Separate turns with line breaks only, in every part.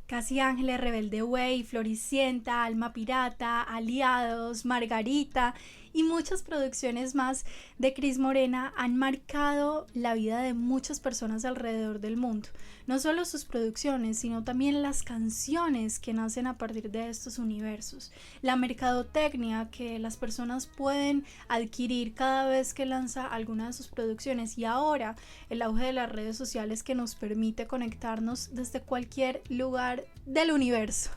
Casi Ángeles, Rebelde Way, Floricienta, Alma Pirata, Aliados, Margarita y muchas producciones más de Cris Morena han marcado la vida de muchas personas alrededor del mundo. No solo sus producciones, sino también las canciones que nacen a partir de estos universos. La mercadotecnia que las personas pueden adquirir cada vez que lanza alguna de sus producciones, y ahora el auge de las redes sociales que nos permite conectarnos desde cualquier lugar del universo.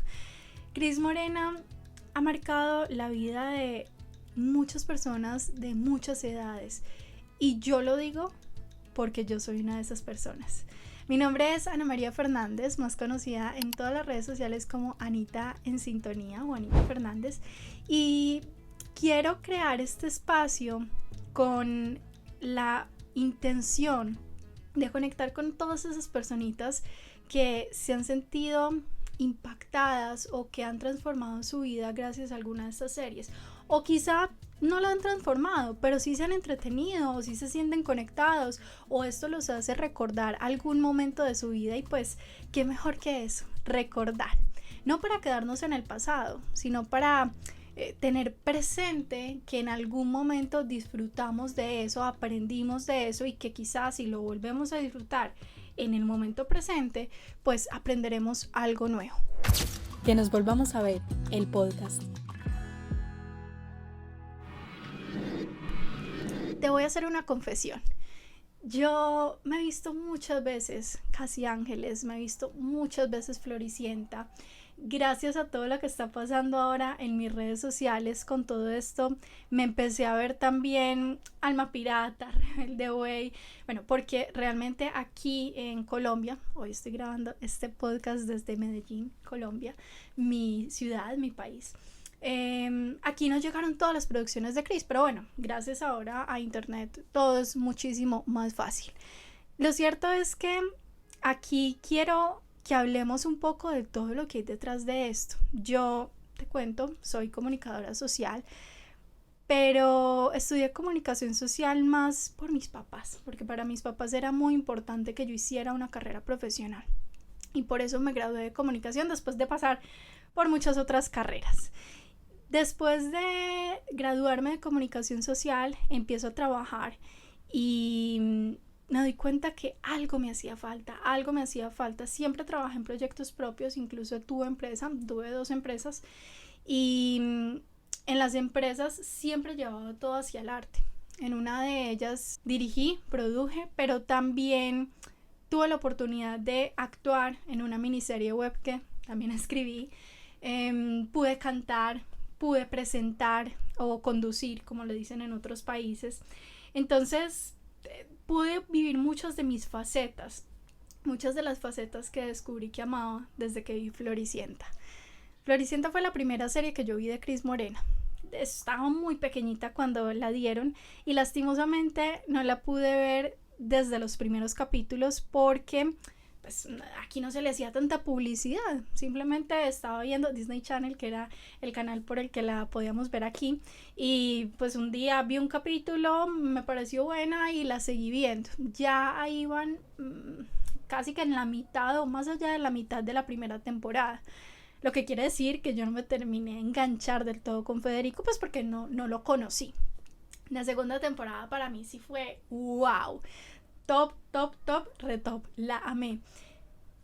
Cris Morena ha marcado la vida de muchas personas de muchas edades, y yo lo digo porque yo soy una de esas personas. Mi nombre es Ana María Fernández, más conocida en todas las redes sociales como Anita en Sintonía o Anita Fernández, y quiero crear este espacio con la intención de conectar con todas esas personitas que se han sentido impactadas o que han transformado su vida gracias a alguna de estas series, o quizá no la han transformado, pero sí se han entretenido o sí se sienten conectados, o esto los hace recordar algún momento de su vida. Y pues qué mejor que eso, recordar, no para quedarnos en el pasado, sino para tener presente que en algún momento disfrutamos de eso, aprendimos de eso, y que quizás si lo volvemos a disfrutar en el momento presente, pues aprenderemos algo nuevo.
Que nos volvamos a ver, el podcast.
Te voy a hacer una confesión. Yo me he visto muchas veces Casi Ángeles, me he visto muchas veces Floricienta. Gracias a todo lo que está pasando ahora en mis redes sociales con todo esto, me empecé a ver también Alma Pirata, Rebelde Way. Bueno, porque realmente aquí en Colombia, hoy estoy grabando este podcast desde Medellín, Colombia, mi ciudad, mi país. Aquí no llegaron todas las producciones de Cris, pero bueno, gracias ahora a internet todo es muchísimo más fácil. Lo cierto es que aquí quiero que hablemos un poco de todo lo que hay detrás de esto. Yo te cuento, soy comunicadora social, pero estudié comunicación social más por mis papás, porque para mis papás era muy importante que yo hiciera una carrera profesional, y por eso me gradué de comunicación después de pasar por muchas otras carreras. Después de graduarme de comunicación social, empiezo a trabajar y me doy cuenta que algo me hacía falta. Siempre trabajé en proyectos propios, incluso tuve 2 empresas, y en las empresas siempre llevaba todo hacia el arte. En una de ellas dirigí, produje, pero también tuve la oportunidad de actuar en una miniserie web que también escribí. Pude cantar, pude presentar o conducir, como le dicen en otros países. Entonces pude vivir muchas de mis facetas, muchas de las facetas que descubrí que amaba desde que vi Floricienta. Floricienta fue la primera serie que yo vi de Cris Morena. Estaba muy pequeñita cuando la dieron y lastimosamente no la pude ver desde los primeros capítulos porque pues aquí no se le hacía tanta publicidad. Simplemente estaba viendo Disney Channel, que era el canal por el que la podíamos ver aquí, y pues un día vi un capítulo, me pareció buena y la seguí viendo. Ya ahí iban casi que en la mitad o más allá de la mitad de la primera temporada, lo que quiere decir que yo no me terminé de enganchar del todo con Federico, pues porque no lo conocí. La segunda temporada para mí sí fue wow, top, retop, la amé.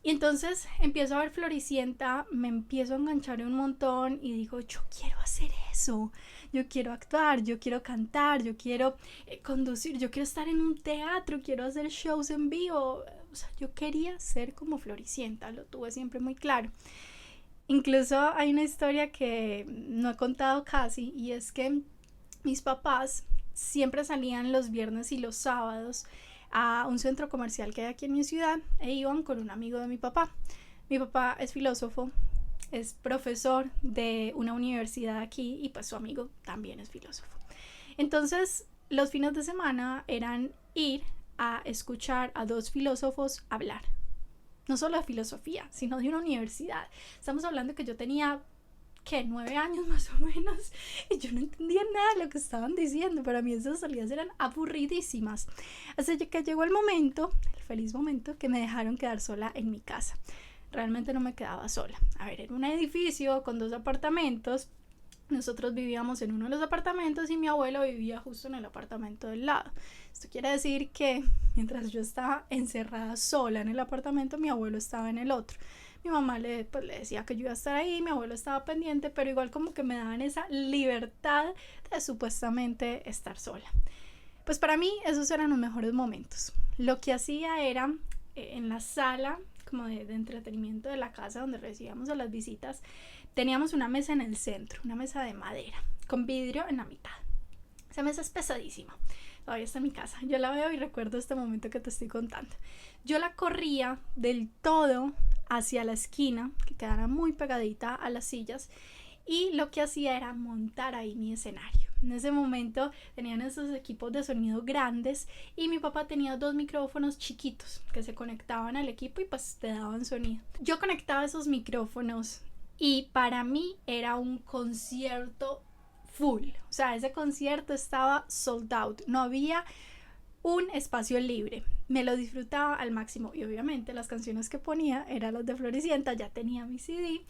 Y entonces empiezo a ver Floricienta, me empiezo a enganchar un montón y digo, yo quiero hacer eso, yo quiero actuar, yo quiero cantar, yo quiero conducir, yo quiero estar en un teatro, quiero hacer shows en vivo. O sea, yo quería ser como Floricienta, lo tuve siempre muy claro. Incluso hay una historia que no he contado casi, y es que mis papás siempre salían los viernes y los sábados a un centro comercial que hay aquí en mi ciudad e iban con un amigo de mi papá. Mi papá es filósofo, es profesor de una universidad aquí, y pues su amigo también es filósofo. Entonces los fines de semana eran ir a escuchar a 2 filósofos hablar, no solo de filosofía, sino de una universidad. Estamos hablando que yo tenía 9 años más o menos, y yo no entendía nada de lo que estaban diciendo. Para mí esas salidas eran aburridísimas, hasta que llegó el momento, el feliz momento, que me dejaron quedar sola en mi casa. realmente no me quedaba sola. A ver, era un edificio con 2 apartamentos. Nosotros vivíamos en uno de los apartamentos y mi abuelo vivía justo en el apartamento del lado. Esto quiere decir que mientras yo estaba encerrada sola en el apartamento, mi abuelo estaba en el otro. Mi mamá le decía que yo iba a estar ahí, mi abuelo estaba pendiente, pero igual como que me daban esa libertad de supuestamente estar sola. Pues para mí esos eran los mejores momentos. Lo que hacía era, en la sala como de entretenimiento de la casa donde recibíamos a las visitas, teníamos una mesa en el centro, una mesa de madera, con vidrio en la mitad. Esa mesa es pesadísima, todavía está en mi casa. Yo la veo y recuerdo este momento que te estoy contando. Yo la corría del todo hacia la esquina, que quedara muy pegadita a las sillas, y lo que hacía era montar ahí mi escenario. En ese momento tenían esos equipos de sonido grandes y mi papá tenía 2 micrófonos chiquitos que se conectaban al equipo y pues te daban sonido. Yo conectaba esos micrófonos y para mí era un concierto full. O sea, ese concierto estaba sold out. No había un espacio libre. Me lo disfrutaba al máximo y obviamente las canciones que ponía eran las de Floricienta. Ya tenía mi CD.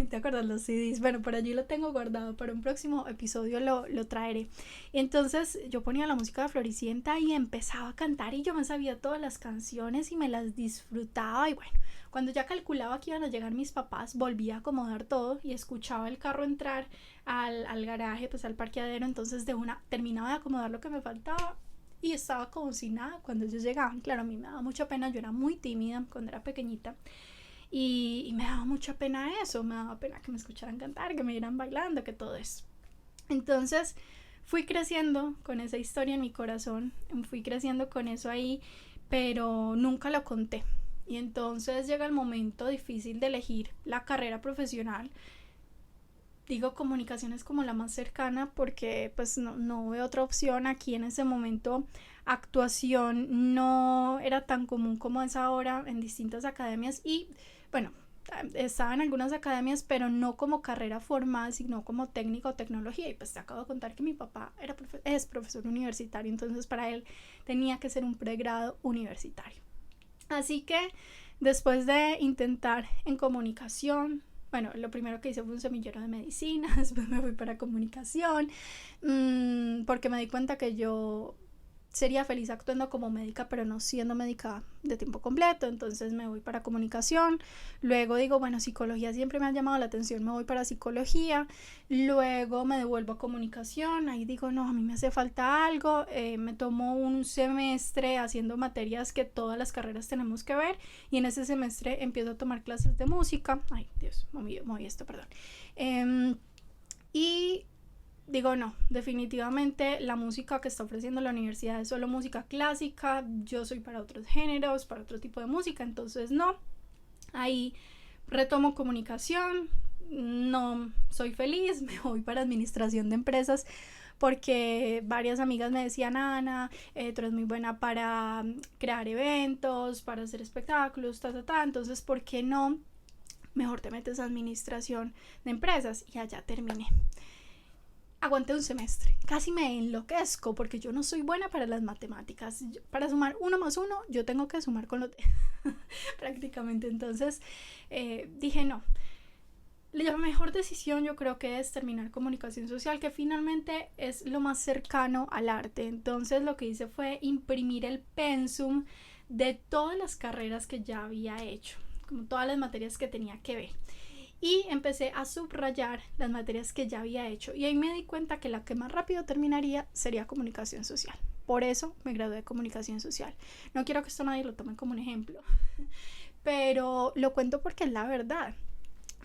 ¿Te acuerdas los CDs? Bueno, por allí lo tengo guardado. Para un próximo episodio lo traeré. Y entonces yo ponía la música de Floricienta y empezaba a cantar y yo me sabía todas las canciones y me las disfrutaba. Y bueno, cuando ya calculaba que iban a llegar mis papás, volvía a acomodar todo y escuchaba el carro entrar al garaje, pues al parqueadero. Entonces de una terminaba de acomodar lo que me faltaba y estaba como si nada cuando ellos llegaban. Claro, a mí me daba mucha pena, yo era muy tímida cuando era pequeñita y me daba mucha pena eso, me daba pena que me escucharan cantar, que me vieran bailando, que todo eso. Entonces fui creciendo con esa historia en mi corazón, fui creciendo con eso ahí, pero nunca lo conté. Y entonces llega el momento difícil de elegir la carrera profesional. Digo comunicaciones como la más cercana porque pues no veo otra opción. Aquí en ese momento actuación no era tan común como es ahora en distintas academias y bueno, estaba en algunas academias pero no como carrera formal sino como técnico o tecnología. Y pues te acabo de contar que mi papá es profesor universitario, entonces para él tenía que ser un pregrado universitario. Así que después de intentar en comunicación, bueno, lo primero que hice fue un semillero de medicina, después me fui para comunicación, porque me di cuenta que yo sería feliz actuando como médica, pero no siendo médica de tiempo completo, entonces me voy para comunicación. Luego digo, bueno, psicología siempre me ha llamado la atención, me voy para psicología. Luego me devuelvo a comunicación, ahí digo, no, a mí me hace falta algo. Me tomo un semestre haciendo materias que todas las carreras tenemos que ver y en ese semestre empiezo a tomar clases de música. Ay, Dios, moví esto, perdón. Y digo, no, definitivamente la música que está ofreciendo la universidad es solo música clásica, yo soy para otros géneros, para otro tipo de música, entonces no. Ahí retomo comunicación, no soy feliz, me voy para administración de empresas porque varias amigas me decían, Ana, tú eres muy buena para crear eventos, para hacer espectáculos, entonces ¿por qué no? Mejor te metes a administración de empresas y allá terminé. Aguanté un semestre, casi me enloquezco porque yo no soy buena para las matemáticas. Para sumar 1 más 1 yo tengo que sumar con los prácticamente. Entonces dije no, la mejor decisión yo creo que es terminar comunicación social, que finalmente es lo más cercano al arte. Entonces lo que hice fue imprimir el pensum de todas las carreras que ya había hecho, como todas las materias que tenía que ver. Y empecé a subrayar las materias que ya había hecho y ahí me di cuenta que la que más rápido terminaría sería comunicación social. Por eso me gradué de comunicación social. No quiero que esto nadie lo tome como un ejemplo, pero lo cuento porque es la verdad.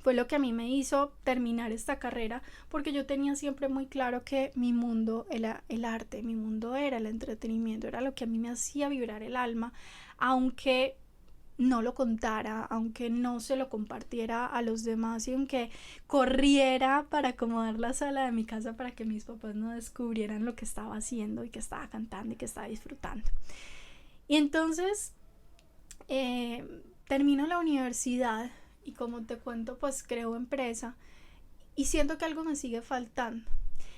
Fue lo que a mí me hizo terminar esta carrera porque yo tenía siempre muy claro que mi mundo era el arte, mi mundo era el entretenimiento, era lo que a mí me hacía vibrar el alma, aunque no lo contara, aunque no se lo compartiera a los demás y aunque corriera para acomodar la sala de mi casa para que mis papás no descubrieran lo que estaba haciendo y que estaba cantando y que estaba disfrutando. Y entonces termino la universidad y como te cuento pues creo empresa y siento que algo me sigue faltando.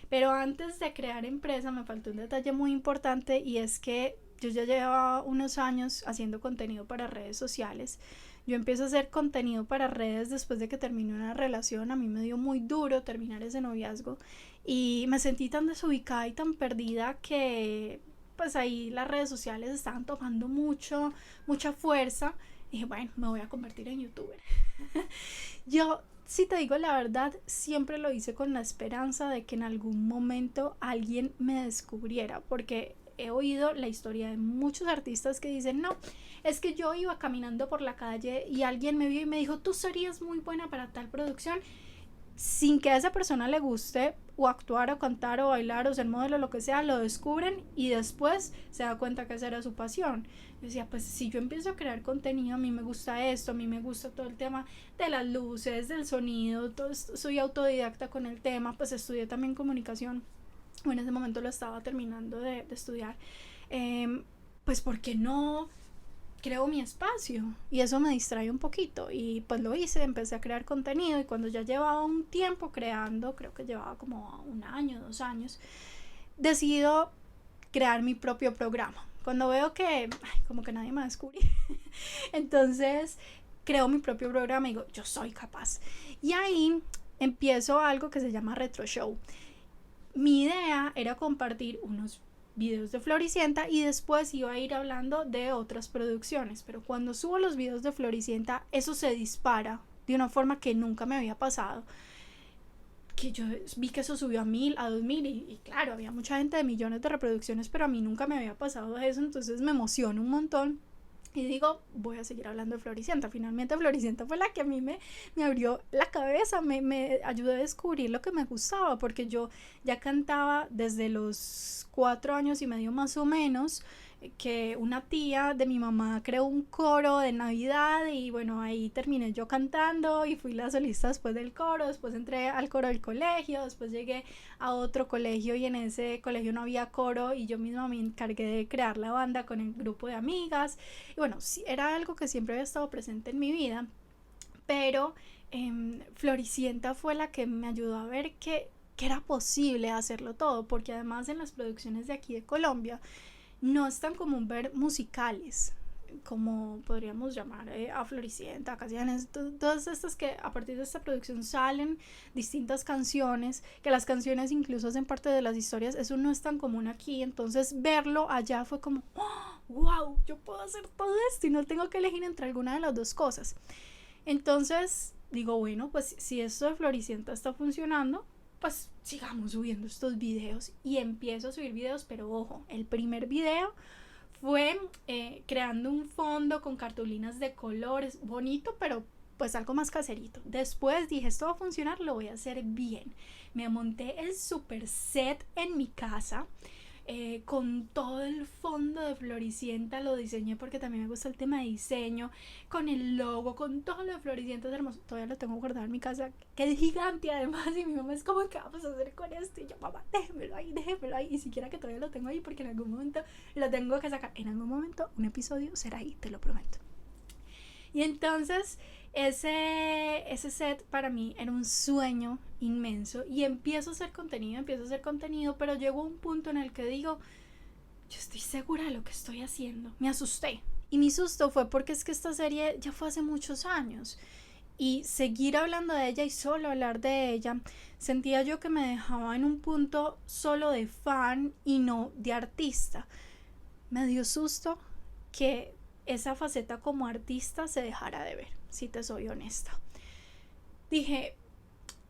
Pero antes de crear empresa me faltó un detalle muy importante y es que yo ya llevaba unos años haciendo contenido para redes sociales. Yo empiezo a hacer contenido para redes después de que terminé una relación. A mí me dio muy duro terminar ese noviazgo y me sentí tan desubicada y tan perdida que pues ahí las redes sociales estaban tomando mucha fuerza. Y dije, bueno, me voy a convertir en youtuber. Yo, si te digo la verdad, siempre lo hice con la esperanza de que en algún momento alguien me descubriera, porque he oído la historia de muchos artistas que dicen, no, es que yo iba caminando por la calle y alguien me vio y me dijo, tú serías muy buena para tal producción, sin que a esa persona le guste o actuar o cantar o bailar o ser modelo o lo que sea, lo descubren y después se da cuenta que esa era su pasión. Yo decía, pues si yo empiezo a crear contenido, a mí me gusta esto, a mí me gusta todo el tema de las luces, del sonido, todo esto, soy autodidacta con el tema, pues estudié también comunicación, o en ese momento lo estaba terminando de estudiar, pues ¿por qué no creo mi espacio? Y eso me distrae un poquito y pues lo hice, empecé a crear contenido y cuando ya llevaba un tiempo creando, creo que llevaba como 1 año, 2 años, decido crear mi propio programa. Cuando veo que como que nadie me va a descubrir, entonces creo mi propio programa y digo, yo soy capaz. Y ahí empiezo algo que se llama Retro Show. Mi idea era compartir unos videos de Floricienta y después iba a ir hablando de otras producciones, pero cuando subo los videos de Floricienta eso se dispara de una forma que nunca me había pasado, que yo vi que eso subió a 1000, a 2000 y claro, había mucha gente de millones de reproducciones, pero a mí nunca me había pasado eso, entonces me emociona un montón. Y digo, voy a seguir hablando de Floricienta. Finalmente Floricienta fue la que a mí me abrió la cabeza, me ayudó a descubrir lo que me gustaba, porque yo ya cantaba desde los 4 años y medio más o menos, que una tía de mi mamá creó un coro de Navidad y bueno, ahí terminé yo cantando y fui la solista después del coro, después entré al coro del colegio, después llegué a otro colegio y en ese colegio no había coro y yo misma me encargué de crear la banda con el grupo de amigas y bueno, sí, era algo que siempre había estado presente en mi vida, pero Floricienta fue la que me ayudó a ver que era posible hacerlo todo, porque además en las producciones de aquí de Colombia no es tan común ver musicales como podríamos llamar a Floricienta, Canciones, todas estas que a partir de esta producción salen distintas canciones, que las canciones incluso hacen parte de las historias, eso no es tan común aquí, entonces verlo allá fue como, oh, wow, yo puedo hacer todo esto y no tengo que elegir entre alguna de las dos cosas. Entonces digo, bueno, pues si esto de Floricienta está funcionando, pues sigamos subiendo estos videos y empiezo a subir videos, pero ojo, el primer video fue creando un fondo con cartulinas de colores, bonito, pero pues algo más caserito. Después dije, esto va a funcionar, lo voy a hacer bien. Me monté el super set en mi casa, con todo el fondo de Floricienta, lo diseñé porque también me gusta el tema de diseño, con el logo, con todo lo de Floricienta, es hermoso, todavía lo tengo guardado en mi casa, que es gigante además, y mi mamá es como, ¿qué vamos a hacer con esto? Y yo, mamá, déjemelo ahí, y siquiera que todavía lo tengo ahí porque en algún momento lo tengo que sacar, en algún momento un episodio será ahí, te lo prometo. Y entonces ese set para mí era un sueño inmenso y empiezo a hacer contenido, pero llegó un punto en el que digo, yo estoy segura de lo que estoy haciendo. Me asusté. Y mi susto fue porque es que esta serie ya fue hace muchos años y seguir hablando de ella y solo hablar de ella, sentía yo que me dejaba en un punto solo de fan y no de artista. Me dio susto que esa faceta como artista se dejara de ver, si te soy honesta. Dije,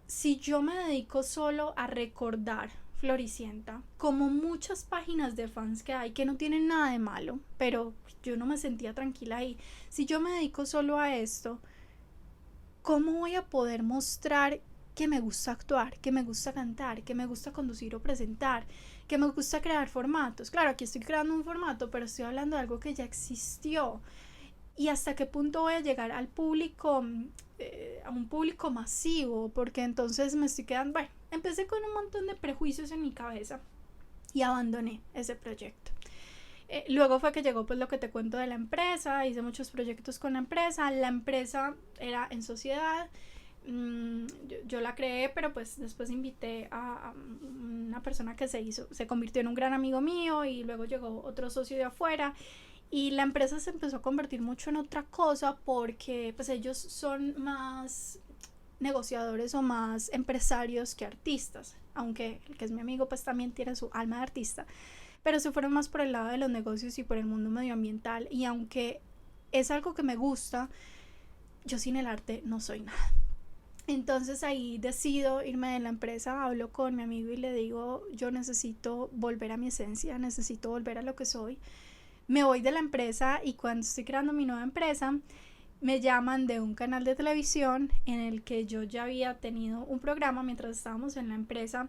si yo me dedico solo a recordar Floricienta, como muchas páginas de fans que hay que no tienen nada de malo, pero yo no me sentía tranquila ahí, si yo me dedico solo a esto, ¿cómo voy a poder mostrar que me gusta actuar, que me gusta cantar, que me gusta conducir o presentar, que me gusta crear formatos? Claro, aquí estoy creando un formato, pero estoy hablando de algo que ya existió. ¿Y hasta qué punto voy a llegar al público, a un público masivo? Porque entonces me estoy quedando, bueno, empecé con un montón de prejuicios en mi cabeza y abandoné ese proyecto. Luego fue que llegó pues lo que te cuento de la empresa, hice muchos proyectos con la empresa era en sociedad, yo la creé, pero pues después invité a una persona que se convirtió en un gran amigo mío y luego llegó otro socio de afuera Y la empresa se empezó a convertir mucho en otra cosa porque pues ellos son más negociadores o más empresarios que artistas, aunque el que es mi amigo pues también tiene su alma de artista, pero se fueron más por el lado de los negocios y por el mundo medioambiental, y aunque es algo que me gusta, yo sin el arte no soy nada. Entonces ahí decido irme de la empresa, hablo con mi amigo y le digo, yo necesito volver a mi esencia, necesito volver a lo que soy. Me voy de la empresa y cuando estoy creando mi nueva empresa, me llaman de un canal de televisión en el que yo ya había tenido un programa mientras estábamos en la empresa.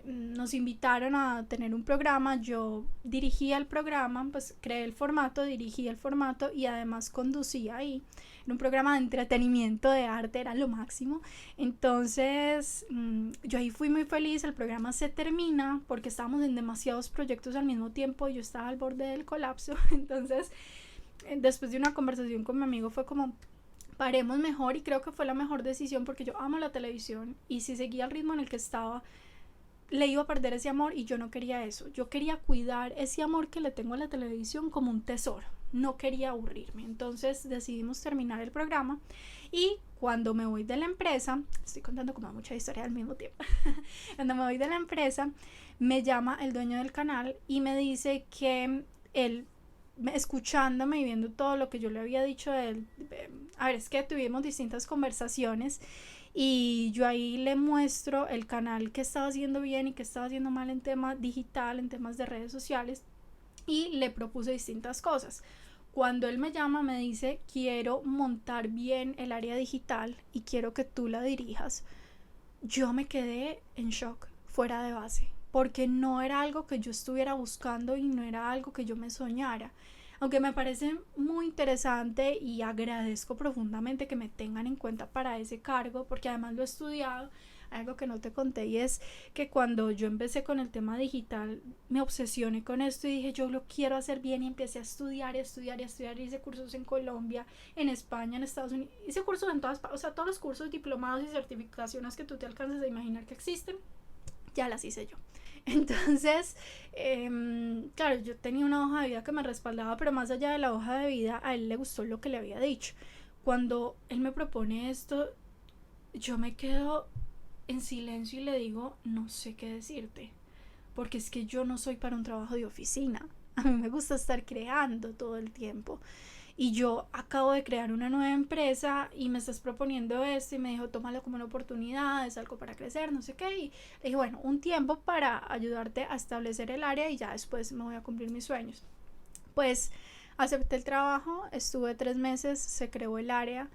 Nos invitaron a tener un programa, yo dirigía el programa, pues creé el formato, dirigía el formato y además conducía ahí. Era un programa de entretenimiento, de arte, era lo máximo. Entonces yo ahí fui muy feliz. El programa se termina porque estábamos en demasiados proyectos al mismo tiempo y yo estaba al borde del colapso. Entonces después de una conversación con mi amigo fue como, paremos mejor, y creo que fue la mejor decisión porque yo amo la televisión y si seguía el ritmo en el que estaba le iba a perder ese amor y yo no quería eso. Yo quería cuidar ese amor que le tengo a la televisión como un tesoro, no quería aburrirme. Entonces decidimos terminar el programa y cuando me voy de la empresa, estoy contando como mucha historia al mismo tiempo, cuando me voy de la empresa me llama el dueño del canal y me dice que él, escuchándome y viendo todo lo que yo le había dicho de él, a ver, es que tuvimos distintas conversaciones y yo ahí le muestro el canal que estaba haciendo bien y que estaba haciendo mal en tema digital, en temas de redes sociales, y le propuse distintas cosas. Cuando él me llama me dice, quiero montar bien el área digital y quiero que tú la dirijas, yo me quedé en shock, fuera de base, porque no era algo que yo estuviera buscando y no era algo que yo me soñara. Aunque me parece muy interesante y agradezco profundamente que me tengan en cuenta para ese cargo, porque además lo he estudiado. Algo que no te conté y es que cuando yo empecé con el tema digital me obsesioné con esto y dije, yo lo quiero hacer bien, y empecé a estudiar y estudiar y estudiar. Hice cursos en Colombia, en España, en Estados Unidos, hice cursos en todas partes, o sea, todos los cursos, diplomados y certificaciones que tú te alcances a imaginar que existen, ya las hice yo. Entonces, claro, yo tenía una hoja de vida que me respaldaba, pero más allá de la hoja de vida, a él le gustó lo que le había dicho. Cuando él me propone esto, yo me quedo en silencio y le digo, no sé qué decirte, porque es que yo no soy para un trabajo de oficina. A mí me gusta estar creando todo el tiempo. Y yo acabo de crear una nueva empresa y me estás proponiendo esto, y me dijo, tómalo como una oportunidad, es algo para crecer, no sé qué. Y le dije, bueno, un tiempo para ayudarte a establecer el área y ya después me voy a cumplir mis sueños. Pues acepté el trabajo, estuve 3 meses, se creó el área,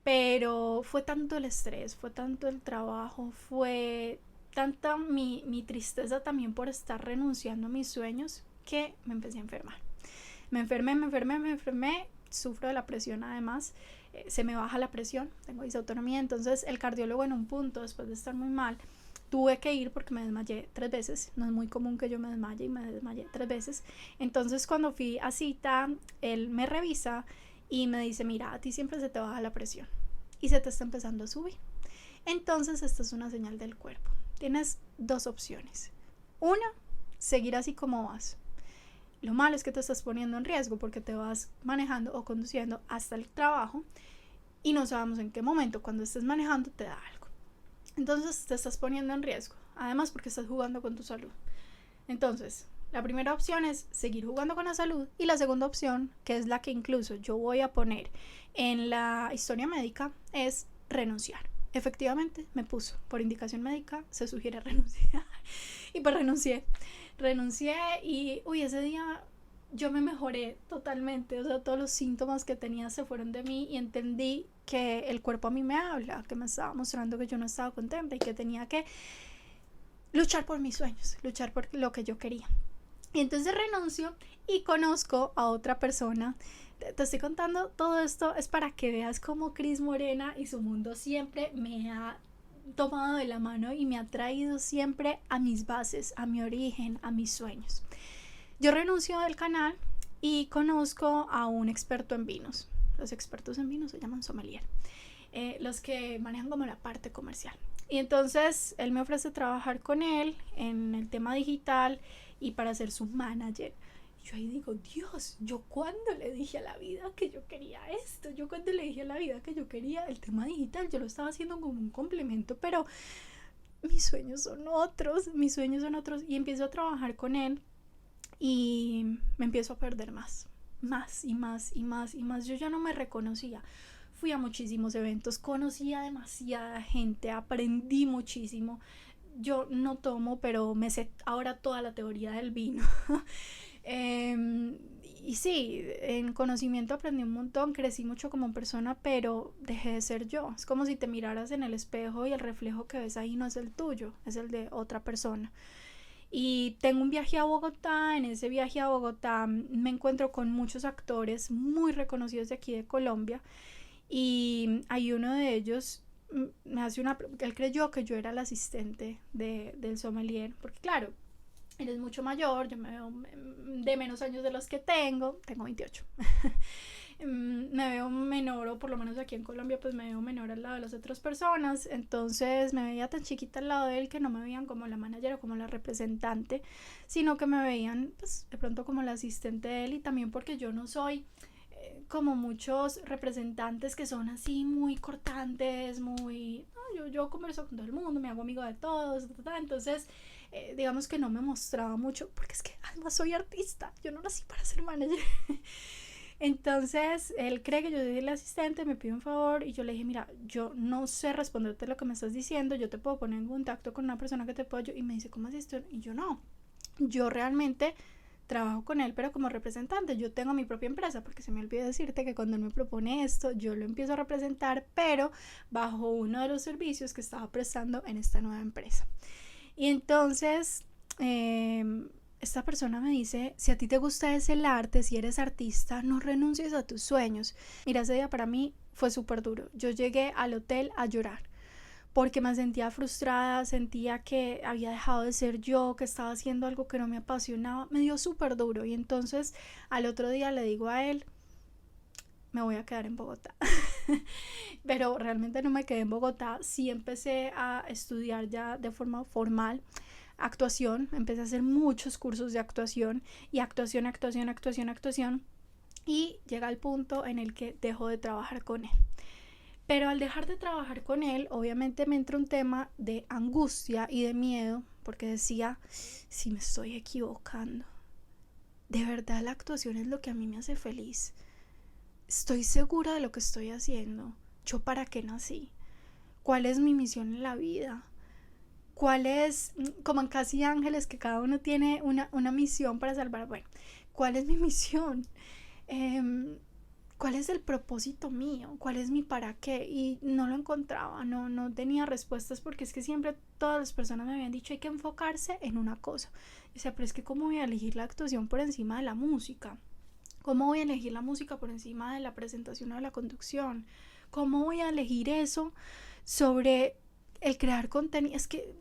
pero fue tanto el estrés, fue tanto el trabajo, fue tanta mi tristeza también por estar renunciando a mis sueños, que me empecé a enfermar. Me enfermé, sufro de la presión además, se me baja la presión, tengo disautonomía. Entonces el cardiólogo, en un punto, después de estar muy mal, tuve que ir porque me desmayé 3 veces, no es muy común que yo me desmaye, y me desmayé 3 veces. Entonces cuando fui a cita, él me revisa y me dice, mira, a ti siempre se te baja la presión y se te está empezando a subir, entonces esta es una señal del cuerpo, tienes 2 opciones. Una, seguir así como vas. Lo malo es que te estás poniendo en riesgo porque te vas manejando o conduciendo hasta el trabajo y no sabemos en qué momento, cuando estés manejando, te da algo. Entonces te estás poniendo en riesgo, además porque estás jugando con tu salud. Entonces, la primera opción es seguir jugando con la salud, y la segunda opción, que es la que incluso yo voy a poner en la historia médica, es renunciar. Efectivamente, me puso, por indicación médica, se sugiere renunciar. Y pues renuncié y ese día yo me mejoré totalmente. O sea, todos los síntomas que tenía se fueron de mí y entendí que el cuerpo a mí me habla, que me estaba mostrando que yo no estaba contenta y que tenía que luchar por mis sueños, luchar por lo que yo quería. Y entonces renuncio y conozco a otra persona. Te estoy contando todo esto es para que veas cómo Cris Morena y su mundo siempre me ha tomado de la mano y me ha traído siempre a mis bases, a mi origen, a mis sueños. Yo renuncio del canal y conozco a un experto en vinos. Los expertos en vinos se llaman sommelier, los que manejan como la parte comercial. Y entonces él me ofrece trabajar con él en el tema digital y para ser su manager. Y yo ahí digo, Dios, ¿yo cuándo le dije a la vida que yo quería esto? ¿Yo cuándo le dije a la vida que yo quería el tema digital? Yo lo estaba haciendo como un complemento, pero mis sueños son otros, y empiezo a trabajar con él y me empiezo a perder más y más. Yo ya no me reconocía. Fui a muchísimos eventos, conocí a demasiada gente, aprendí muchísimo. Yo no tomo, pero me sé ahora toda la teoría del vino. Y sí, en conocimiento aprendí un montón, crecí mucho como persona, pero dejé de ser yo. Es como si te miraras en el espejo y el reflejo que ves ahí no es el tuyo, es el de otra persona. Y tengo un viaje a Bogotá. En ese viaje a Bogotá me encuentro con muchos actores muy reconocidos de aquí de Colombia, y hay uno de ellos me hace él creyó que yo era la asistente del sommelier, porque claro, él es mucho mayor, yo me veo de menos años de los que tengo 28. Me veo menor, o por lo menos aquí en Colombia pues me veo menor al lado de las otras personas, entonces me veía tan chiquita al lado de él que no me veían como la manager o como la representante, sino que me veían pues de pronto como la asistente de él. Y también porque yo no soy como muchos representantes que son así muy cortantes, muy... No, yo converso con todo el mundo, me hago amigo de todos, entonces digamos que no me mostraba mucho, porque es que además soy artista, yo no nací para ser manager. Entonces él cree que yo soy el asistente, me pide un favor y yo le dije, mira, yo no sé responderte lo que me estás diciendo, yo te puedo poner en contacto con una persona que te pueda. Y me dice, ¿cómo es esto? Y yo no, yo realmente trabajo con él, pero como representante. Yo tengo mi propia empresa, porque se me olvidó decirte que cuando él me propone esto, yo lo empiezo a representar, pero bajo uno de los servicios que estaba prestando en esta nueva empresa. Y entonces esta persona me dice, si a ti te gusta el arte, si eres artista, no renuncies a tus sueños. Mira, ese día para mí fue súper duro. Yo llegué al hotel a llorar, porque me sentía frustrada, sentía que había dejado de ser yo, que estaba haciendo algo que no me apasionaba. Me dio súper duro. Y entonces al otro día le digo a él, me voy a quedar en Bogotá. Pero realmente no me quedé en Bogotá. Sí empecé a estudiar ya de forma formal actuación. Empecé a hacer muchos cursos de actuación, y actuación. Y llega el punto en el que dejo de trabajar con él. Pero al dejar de trabajar con él, obviamente me entra un tema de angustia y de miedo, porque decía, si me estoy equivocando, ¿de verdad la actuación es lo que a mí me hace feliz? ¿Estoy segura de lo que estoy haciendo? ¿Yo para qué nací? ¿Cuál es mi misión en la vida? ¿Cuál es, como en Casi Ángeles, que cada uno tiene una misión para salvar? Bueno, ¿cuál es mi misión? ¿Cuál es el propósito mío? ¿Cuál es mi para qué? Y no lo encontraba, no tenía respuestas, porque es que siempre todas las personas me habían dicho hay que enfocarse en una cosa. O sea, pero es que ¿cómo voy a elegir la actuación por encima de la música? ¿Cómo voy a elegir la música por encima de la presentación o de la conducción? ¿Cómo voy a elegir eso sobre el crear contenido? Es que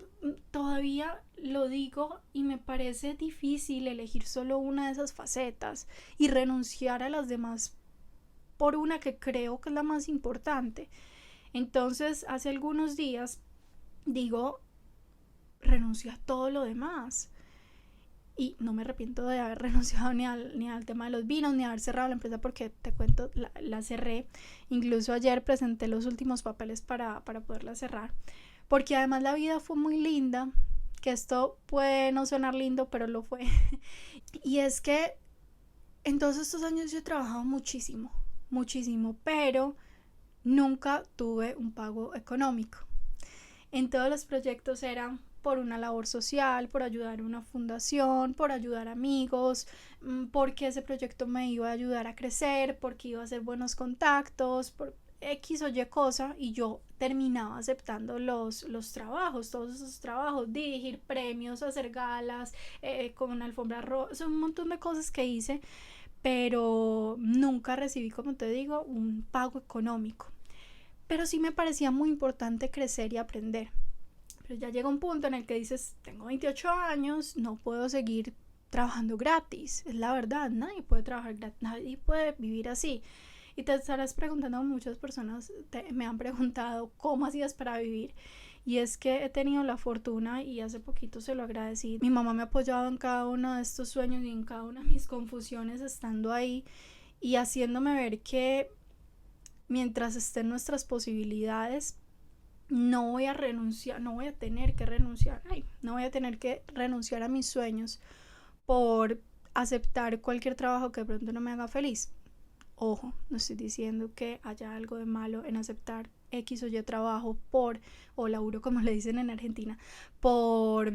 todavía lo digo y me parece difícil elegir solo una de esas facetas y renunciar a las demás por una que creo que es la más importante. Entonces hace algunos días digo, renuncio a todo lo demás. Y no me arrepiento de haber renunciado ni al tema de los vinos, ni haber cerrado la empresa, porque te cuento, la cerré. Incluso ayer presenté los últimos papeles para poderla cerrar, porque además la vida fue muy linda, que esto puede no sonar lindo, pero lo fue. Y es que en todos estos años yo he trabajado muchísimo, pero nunca tuve un pago económico. En todos los proyectos era por una labor social, por ayudar a una fundación, por ayudar a amigos, porque ese proyecto me iba a ayudar a crecer, porque iba a hacer buenos contactos, por X o Y cosa, y yo terminaba aceptando los trabajos, todos esos trabajos, dirigir premios, hacer galas, con una alfombra roja, un montón de cosas que hice, pero nunca recibí, como te digo, un pago económico. Pero sí me parecía muy importante crecer y aprender. Pero ya llega un punto en el que dices, tengo 28 años, no puedo seguir trabajando gratis. Es la verdad, nadie puede trabajar gratis, nadie puede vivir así. Y te estarás preguntando, muchas personas me han preguntado cómo hacías para vivir. y es que he tenido la fortuna, y hace poquito se lo agradecí, mi mamá me ha apoyado en cada uno de estos sueños y en cada una de mis confusiones, estando ahí y haciéndome ver que mientras estén nuestras posibilidades, no voy a renunciar, no voy a tener que renunciar, no voy a tener que renunciar a mis sueños por aceptar cualquier trabajo que de pronto no me haga feliz. Ojo, no estoy diciendo que haya algo de malo en aceptar X o Y trabajo o laburo como le dicen en Argentina, por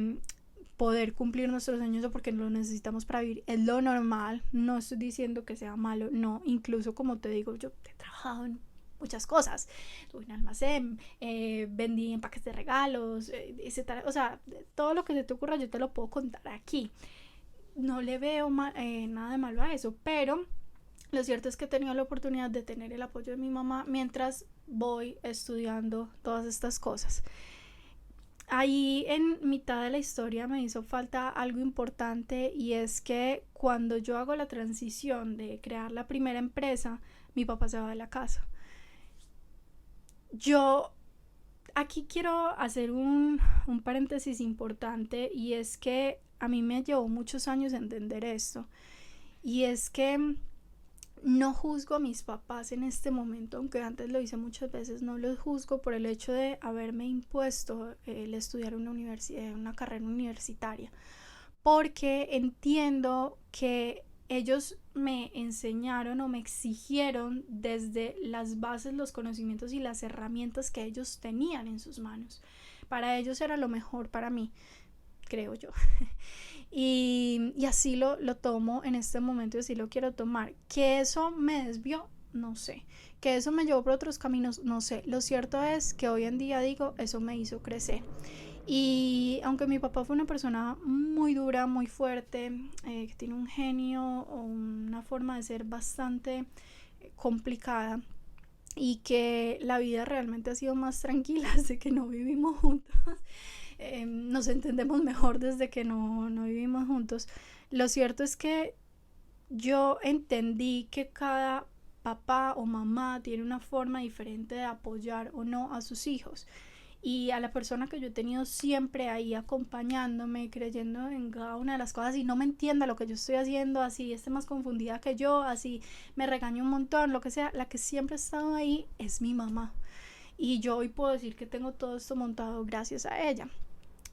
poder cumplir nuestros sueños o porque lo necesitamos para vivir. Es lo normal, no estoy diciendo que sea malo, no, incluso como te digo, yo he trabajado en muchas cosas, tuve un almacén, vendí empaques de regalos, etc. O sea, todo lo que se te ocurra yo te lo puedo contar aquí. No le veo nada de malo a eso, pero lo cierto es que he tenido la oportunidad de tener el apoyo de mi mamá mientras voy estudiando todas estas cosas. Ahí en mitad de la historia me hizo falta algo importante, y es que cuando yo hago la transición de crear la primera empresa, mi papá se va de la casa. Yo aquí quiero hacer un paréntesis importante, y es que a mí me llevó muchos años entender esto, y es que no juzgo a mis papás en este momento, aunque antes lo hice muchas veces, no los juzgo por el hecho de haberme impuesto el estudiar una carrera universitaria, porque entiendo que ellos me enseñaron o me exigieron desde las bases, los conocimientos y las herramientas que ellos tenían en sus manos. Para ellos era lo mejor para mí, creo yo. Y así lo tomo en este momento, y así lo quiero tomar. Que eso me desvió, no sé. Que eso me llevó por otros caminos, no sé. Lo cierto es que hoy en día digo, eso me hizo crecer. Y aunque mi papá fue una persona muy dura, muy fuerte, que tiene un genio o una forma de ser bastante complicada, y que la vida realmente ha sido más tranquila desde que no vivimos juntos, nos entendemos mejor desde que no vivimos juntos. Lo cierto es que yo entendí que cada papá o mamá tiene una forma diferente de apoyar o no a sus hijos, y a la persona que yo he tenido siempre ahí acompañándome, creyendo en cada una de las cosas, y no me entienda lo que yo estoy haciendo, así esté más confundida que yo, así me regañe un montón, lo que sea, la que siempre ha estado ahí es mi mamá, y yo hoy puedo decir que tengo todo esto montado gracias a ella.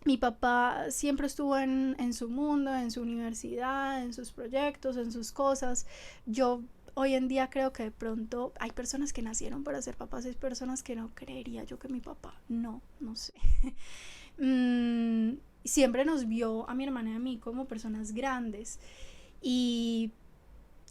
Mi papá siempre estuvo en su mundo, en su universidad, en sus proyectos, en sus cosas. Yo hoy en día creo que de pronto hay personas que nacieron para ser papás, hay personas que no creería yo que mi papá, no sé. Siempre nos vio a mi hermana y a mí como personas grandes, y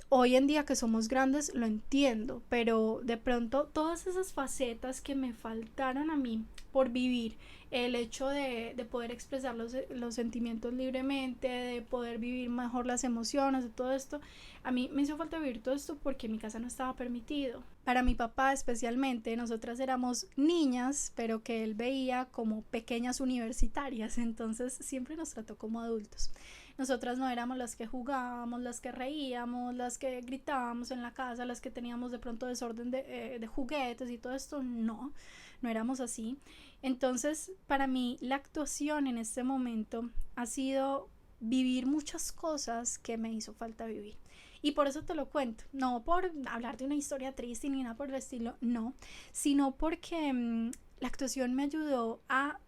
hoy en día que somos grandes lo entiendo, pero de pronto todas esas facetas que me faltaron a mí por vivir, el hecho de poder expresar los sentimientos libremente, de poder vivir mejor las emociones, de todo esto, a mí me hizo falta vivir todo esto porque en mi casa no estaba permitido. Para mi papá especialmente, nosotras éramos niñas, pero que él veía como pequeñas universitarias, entonces siempre nos trató como adultos. Nosotras no éramos las que jugábamos, las que reíamos, las que gritábamos en la casa, las que teníamos de pronto desorden de juguetes y todo esto, no éramos así. Entonces, para mí la actuación en este momento ha sido vivir muchas cosas que me hizo falta vivir. Y por eso te lo cuento, no por hablar de una historia triste ni nada por el estilo, no, sino porque la actuación me ayudó a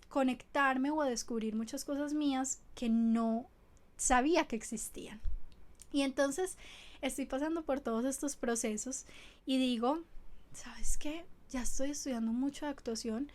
conectarme o a descubrir muchas cosas mías que no sabía que existían. Y entonces estoy pasando por todos estos procesos y digo, ¿sabes qué? Ya estoy estudiando mucho de actuación,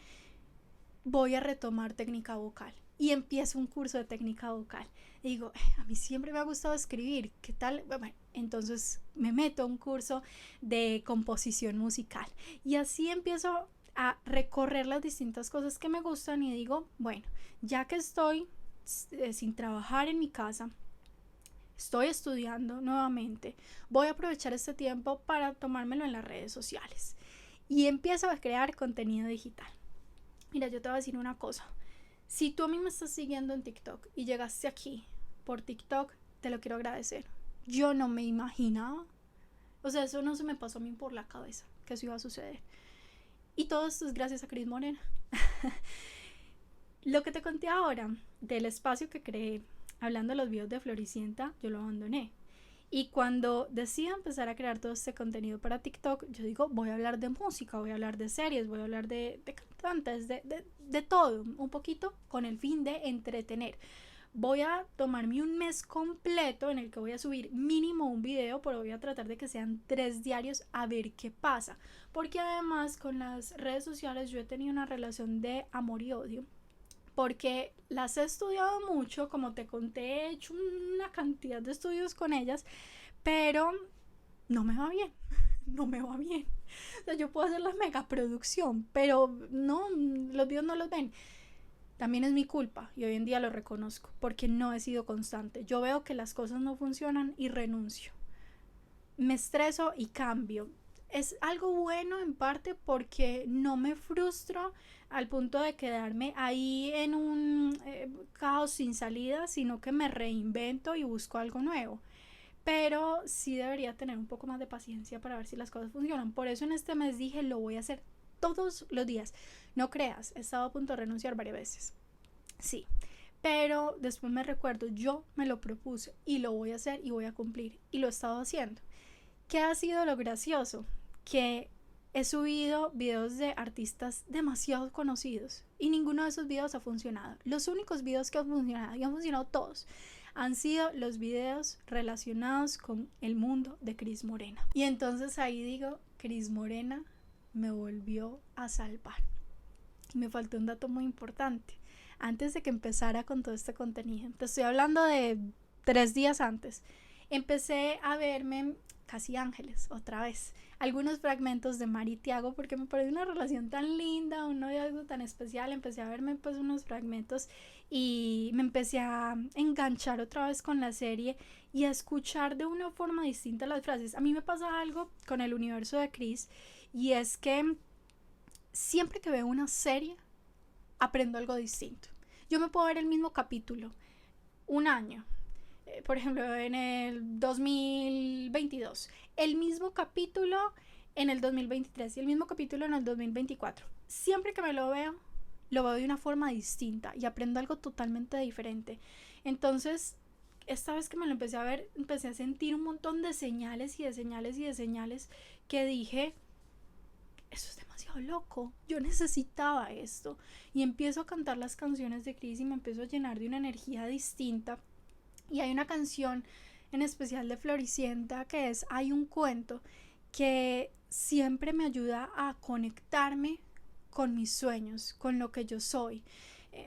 voy a retomar técnica vocal. Y empiezo un curso de técnica vocal. Y digo, a mí siempre me ha gustado escribir, ¿qué tal? Bueno, entonces me meto a un curso de composición musical. Y así empiezo a recorrer las distintas cosas que me gustan y digo, bueno, ya que estoy sin trabajar en mi casa, estoy estudiando nuevamente, voy a aprovechar este tiempo para tomármelo en las redes sociales. Y empiezo a crear contenido digital. Mira, yo te voy a decir una cosa. Si tú a mí me estás siguiendo en TikTok y llegaste aquí por TikTok, te lo quiero agradecer. Yo no me imaginaba, o sea, eso no se me pasó a mí por la cabeza que eso iba a suceder. Y todo esto es gracias a Cris Morena. Lo que te conté ahora del espacio que creé hablando de los videos de Floricienta, yo lo abandoné. Y cuando decido empezar a crear todo este contenido para TikTok, yo digo, voy a hablar de música, voy a hablar de series, voy a hablar de cantantes, de todo, un poquito con el fin de entretener. Voy a tomarme un mes completo en el que voy a subir mínimo un video, pero voy a tratar de que sean 3 diarios a ver qué pasa. Porque además con las redes sociales yo he tenido una relación de amor y odio. Porque las he estudiado mucho, como te conté, he hecho una cantidad de estudios con ellas, pero no me va bien. No me va bien. O sea, yo puedo hacer la megaproducción, pero no, los videos no los ven. También es mi culpa y hoy en día lo reconozco porque no he sido constante. Yo veo que las cosas no funcionan y renuncio. Me estreso y cambio. Es algo bueno en parte porque no me frustro al punto de quedarme ahí en un caos sin salida, sino que me reinvento y busco algo nuevo. Pero sí debería tener un poco más de paciencia para ver si las cosas funcionan. Por eso en este mes dije, lo voy a hacer todos los días. No creas, he estado a punto de renunciar varias veces. Sí, pero después me recuerdo, yo me lo propuse y lo voy a hacer y voy a cumplir. Y lo he estado haciendo. ¿Qué ha sido lo gracioso? Que he subido videos de artistas demasiado conocidos y ninguno de esos videos ha funcionado. Los únicos videos que han funcionado, y han funcionado todos, han sido los videos relacionados con el mundo de Cris Morena. Y entonces ahí digo, Cris Morena me volvió a salvar. Y me faltó un dato muy importante. Antes de que empezara con todo este contenido, te estoy hablando de 3 días antes, empecé a verme Casi Ángeles otra vez, algunos fragmentos de Mari y Tiago porque me pareció una relación tan linda, un noviazgo tan especial. Empecé a verme pues unos fragmentos y me empecé a enganchar otra vez con la serie y a escuchar de una forma distinta las frases. A mí me pasa algo con el universo de Cris y es que siempre que veo una serie aprendo algo distinto. Yo me puedo ver el mismo capítulo un año, por ejemplo en el 2022, el mismo capítulo en el 2023 y el mismo capítulo en el 2024. Siempre que me lo veo de una forma distinta y aprendo algo totalmente diferente. Entonces, esta vez que me lo empecé a ver, empecé a sentir un montón de señales y de señales y de señales que dije, eso es demasiado loco, yo necesitaba esto. Y empiezo a cantar las canciones de Cris y me empiezo a llenar de una energía distinta. Y hay una canción en especial de Floricienta que es Hay un cuento, que siempre me ayuda a conectarme con mis sueños, con lo que yo soy,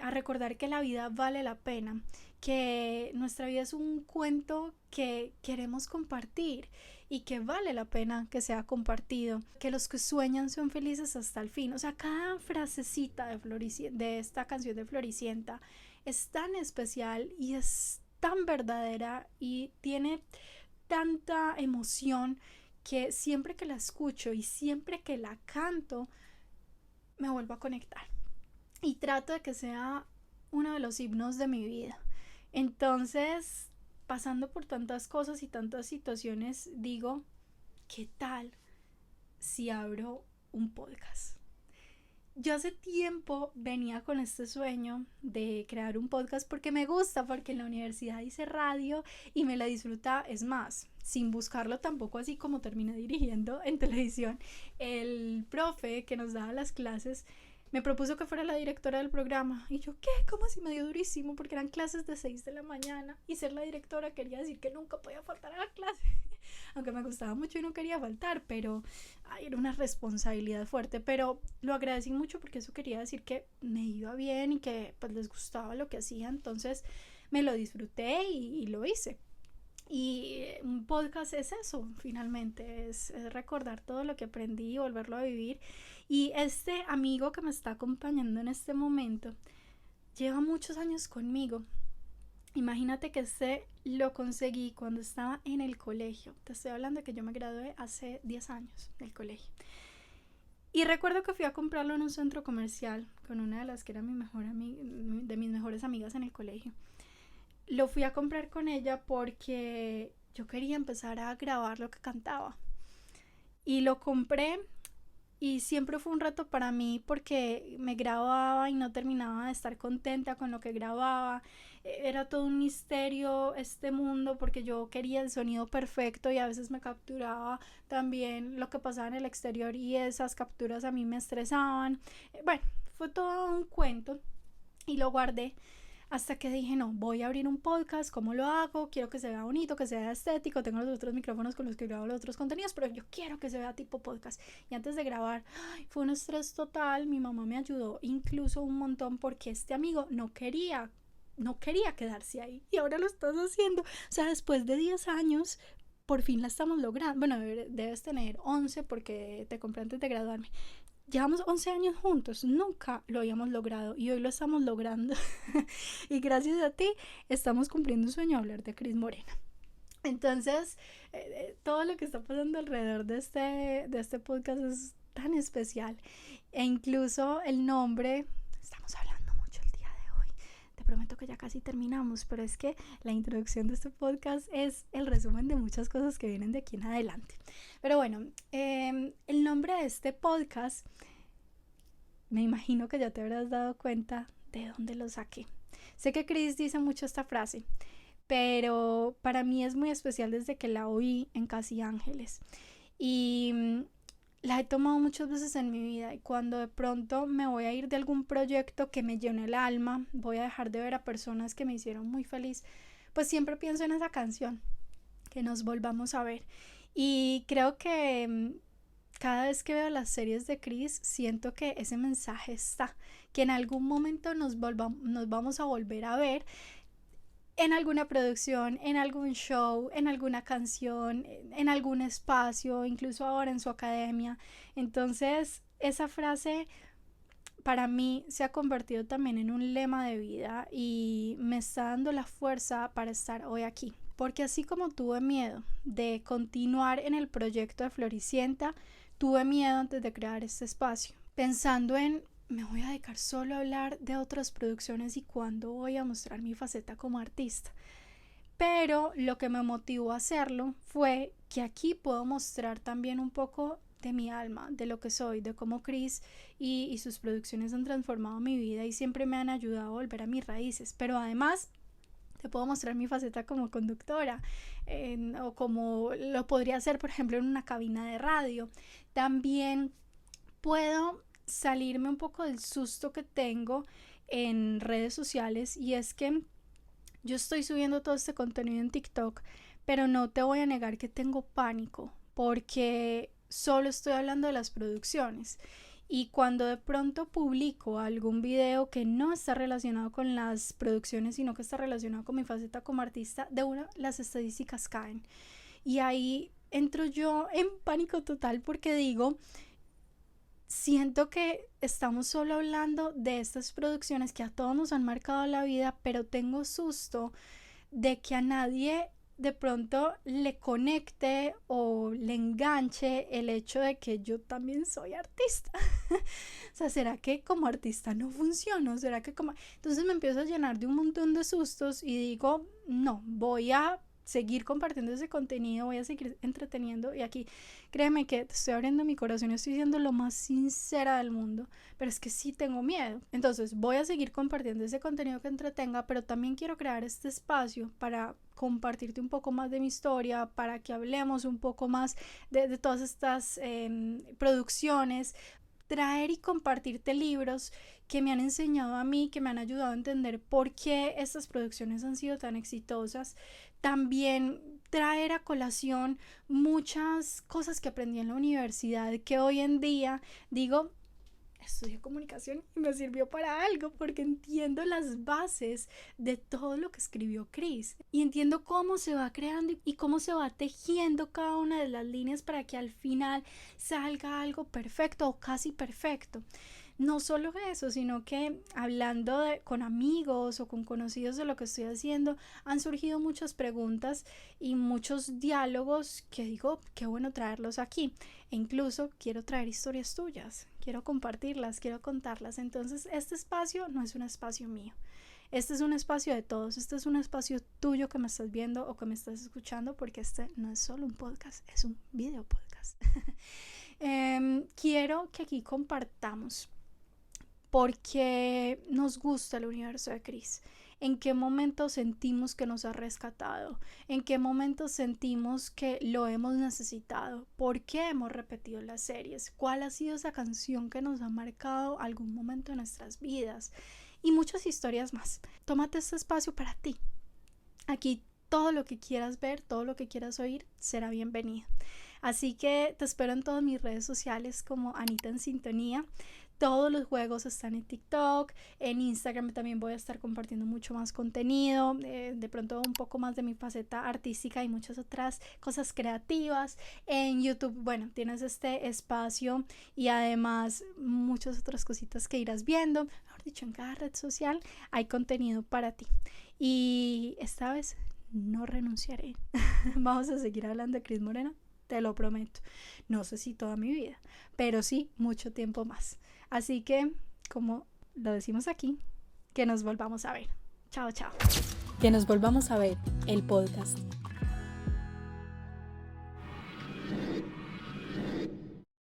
a recordar que la vida vale la pena, que nuestra vida es un cuento que queremos compartir y que vale la pena que sea compartido, que los que sueñan son felices hasta el fin. O sea, cada frasecita de esta canción de Floricienta es tan especial y es tan verdadera y tiene tanta emoción que siempre que la escucho y siempre que la canto me vuelvo a conectar y trato de que sea uno de los himnos de mi vida. Entonces, pasando por tantas cosas y tantas situaciones, digo, ¿qué tal si abro un podcast? Yo hace tiempo venía con este sueño de crear un podcast porque me gusta, porque en la universidad hice radio y me la disfruta. Es más, sin buscarlo tampoco, así como terminé dirigiendo en televisión, el profe que nos daba las clases me propuso que fuera la directora del programa. Y yo, ¿qué? ¿Cómo así? Me dio durísimo porque eran clases de 6 de la mañana y ser la directora quería decir que nunca podía faltar a la clase. Aunque me gustaba mucho y no quería faltar, pero era una responsabilidad fuerte. Pero lo agradecí mucho porque eso quería decir que me iba bien y que pues les gustaba lo que hacía. Entonces me lo disfruté y lo hice. Y un podcast es eso, finalmente, es recordar todo lo que aprendí y volverlo a vivir. Y este amigo que me está acompañando en este momento lleva muchos años conmigo. Imagínate que lo conseguí cuando estaba en el colegio. Te estoy hablando de que yo me gradué hace 10 años del colegio. Y recuerdo que fui a comprarlo en un centro comercial con una de las que era de mis mejores amigas en el colegio. Lo fui a comprar con ella porque yo quería empezar a grabar lo que cantaba. Y lo compré y siempre fue un reto para mí porque me grababa y no terminaba de estar contenta con lo que grababa. Era todo un misterio este mundo porque yo quería el sonido perfecto y a veces me capturaba también lo que pasaba en el exterior y esas capturas a mí me estresaban. Bueno, fue todo un cuento y lo guardé hasta que dije, no, voy a abrir un podcast, ¿cómo lo hago? Quiero que se vea bonito, que sea estético, tengo los otros micrófonos con los que grabo los otros contenidos, pero yo quiero que se vea tipo podcast. Y antes de grabar, fue un estrés total, mi mamá me ayudó incluso un montón porque este amigo no quería quedarse ahí y ahora lo estás haciendo. O sea, después de 10 años, por fin la estamos logrando. Bueno, debes tener 11 porque te compré antes de graduarme. Llevamos 11 años juntos, nunca lo habíamos logrado y hoy lo estamos logrando. Y gracias a ti estamos cumpliendo un sueño, hablar de Cris Morena. Entonces, todo lo que está pasando alrededor de este podcast es tan especial. E incluso el nombre, estamos hablando mucho el día de hoy. Te prometo que ya casi terminamos, pero es que la introducción de este podcast es el resumen de muchas cosas que vienen de aquí en adelante. Pero bueno, el nombre de este podcast, me imagino que ya te habrás dado cuenta de dónde lo saqué. Sé que Cris dice mucho esta frase, pero para mí es muy especial desde que la oí en Casi Ángeles. Y la he tomado muchas veces en mi vida y cuando de pronto me voy a ir de algún proyecto que me llene el alma, voy a dejar de ver a personas que me hicieron muy feliz, pues siempre pienso en esa canción, que nos volvamos a ver. Y creo que cada vez que veo las series de Cris siento que ese mensaje está, que en algún momento nos vamos a volver a ver en alguna producción, en algún show, en alguna canción, en algún espacio, incluso ahora en su academia. Entonces, esa frase para mí se ha convertido también en un lema de vida y me está dando la fuerza para estar hoy aquí. Porque así como tuve miedo de continuar en el proyecto de Floricienta, tuve miedo antes de crear este espacio, pensando en me voy a dedicar solo a hablar de otras producciones y cuándo voy a mostrar mi faceta como artista. Pero lo que me motivó a hacerlo fue que aquí puedo mostrar también un poco de mi alma, de lo que soy, de cómo Cris y sus producciones han transformado mi vida y siempre me han ayudado a volver a mis raíces. Pero además te puedo mostrar mi faceta como conductora o como lo podría hacer, por ejemplo, en una cabina de radio. También puedo salirme un poco del susto que tengo en redes sociales y es que yo estoy subiendo todo este contenido en TikTok, pero no te voy a negar que tengo pánico porque solo estoy hablando de las producciones y cuando de pronto publico algún video que no está relacionado con las producciones sino que está relacionado con mi faceta como artista, de una las estadísticas caen y ahí entro yo en pánico total porque digo, siento que estamos solo hablando de estas producciones que a todos nos han marcado la vida, pero tengo susto de que a nadie de pronto le conecte o le enganche el hecho de que yo también soy artista. O sea, ¿será que como artista no funciono? ¿Será que como...? Entonces me empiezo a llenar de un montón de sustos y digo, no, voy a seguir compartiendo ese contenido, voy a seguir entreteniendo y aquí créeme que estoy abriendo mi corazón y estoy siendo lo más sincera del mundo, pero es que sí tengo miedo. Entonces voy a seguir compartiendo ese contenido que entretenga, pero también quiero crear este espacio para compartirte un poco más de mi historia, para que hablemos un poco más de todas estas producciones, traer y compartirte libros que me han enseñado a mí, que me han ayudado a entender por qué estas producciones han sido tan exitosas. También traer a colación muchas cosas que aprendí en la universidad que hoy en día digo, estudié comunicación y me sirvió para algo porque entiendo las bases de todo lo que escribió Cris y entiendo cómo se va creando y cómo se va tejiendo cada una de las líneas para que al final salga algo perfecto o casi perfecto. No solo eso, sino que hablando con amigos o con conocidos de lo que estoy haciendo, han surgido muchas preguntas y muchos diálogos que digo, qué bueno traerlos aquí. E incluso quiero traer historias tuyas, quiero compartirlas, quiero contarlas. Entonces, este espacio no es un espacio mío. Este es un espacio de todos, este es un espacio tuyo que me estás viendo o que me estás escuchando porque este no es solo un podcast, es un video podcast. Quiero que aquí compartamos porque nos gusta el universo de Chris. ¿En qué momento sentimos que nos ha rescatado? ¿En qué momento sentimos que lo hemos necesitado? ¿Por qué hemos repetido las series? ¿Cuál ha sido esa canción que nos ha marcado algún momento de nuestras vidas? Y muchas historias más. Tómate este espacio para ti. Aquí todo lo que quieras ver, todo lo que quieras oír será bienvenido. Así que te espero en todas mis redes sociales como Anita en Sintonía. Todos los juegos están en TikTok, en Instagram también voy a estar compartiendo mucho más contenido, de pronto un poco más de mi faceta artística y muchas otras cosas creativas. En YouTube, bueno, tienes este espacio y además muchas otras cositas que irás viendo. Mejor dicho, en cada red social hay contenido para ti. Y esta vez no renunciaré. Vamos a seguir hablando de Cris Morena, te lo prometo. No sé si toda mi vida, pero sí mucho tiempo más. Así que, como lo decimos aquí, que nos volvamos a ver. Chao, chao.
Que nos volvamos a ver, el podcast.